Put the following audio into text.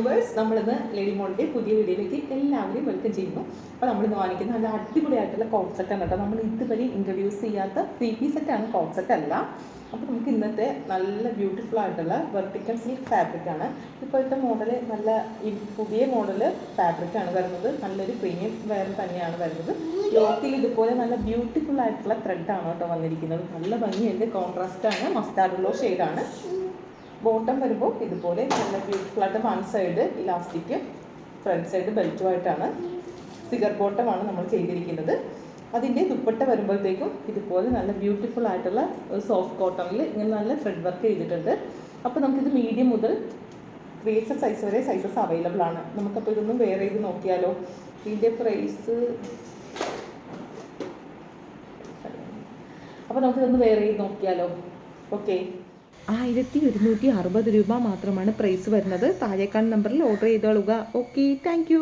Viewers, നമ്മളിന്ന് lady മോളിൻ്റെ പുതിയ വീഡിയോയിലേക്ക് എല്ലാവരെയും വെൽക്കം ചെയ്യുന്നു. അപ്പോൾ നമ്മളിന്ന് വാങ്ങിക്കുന്ന നല്ല അടിപൊളിയായിട്ടുള്ള കോട്ട് സെറ്റാണ് കേട്ടോ. നമ്മൾ ഇതുവരെ ഇൻട്രൊഡ്യൂസ് ചെയ്യാത്ത 3 പീസ് സെറ്റാണ്, കോട്ട് സെറ്റ് അല്ല. അപ്പോൾ നമുക്ക് ഇന്നത്തെ നല്ല ബ്യൂട്ടിഫുൾ ആയിട്ടുള്ള വെർട്ടിക്കൽ സിൽക്ക് ഫാബ്രിക്കാണ്. ഇപ്പോഴത്തെ മോഡൽ നല്ല പുതിയ മോഡൽ ഫാബ്രിക്കാണ് വരുന്നത്. നല്ലൊരു പ്രീമിയം വെയർ തന്നെയാണ് വരുന്നത്. യോക്കിൽ ഇതുപോലെ നല്ല ബ്യൂട്ടിഫുൾ ആയിട്ടുള്ള ത്രെഡാണ് കേട്ടോ വന്നിരിക്കുന്നത്. നല്ല ഭംഗിയുണ്ട്, കോൺട്രാസ്റ്റാണ്, മസ്റ്റാർഡ് യെല്ലോ ഷെയ്ഡാണ്. ബോട്ടം വരുമ്പോൾ ഇതുപോലെ നല്ല ബ്യൂട്ടിഫുൾ ആയിട്ട് one side elastic, front side ബെൽറ്റുമായിട്ടാണ്. സിഗർ ബോട്ടമാണ് നമ്മൾ ചെയ്തിരിക്കുന്നത്. അതിൻ്റെ ദുപ്പട്ട വരുമ്പോഴത്തേക്കും ഇതുപോലെ നല്ല ബ്യൂട്ടിഫുൾ ആയിട്ടുള്ള ഒരു സോഫ്റ്റ് കോട്ടണിൽ ഇങ്ങനെ നല്ല ത്രെഡ് വർക്ക് ചെയ്തിട്ടുണ്ട്. അപ്പോൾ നമുക്കിത് മീഡിയം മുതൽ 3XL സൈസ് വരെ സൈസസ് അവൈലബിൾ ആണ്. നമുക്കപ്പോൾ ഇതൊന്നും വെയർ ചെയ്ത് നോക്കിയാലോ. ഇതിൻ്റെ പ്രൈസ് അപ്പോൾ നമുക്കിതൊന്ന് വെയർ ചെയ്ത് നോക്കിയാലോ. ഓക്കെ, 1160 രൂപ മാത്രമാണ് പ്രൈസ് വരുന്നത്. താഴേക്കാൾ നമ്പറിൽ ഓർഡർ ചെയ്തോളുക. Okay, thank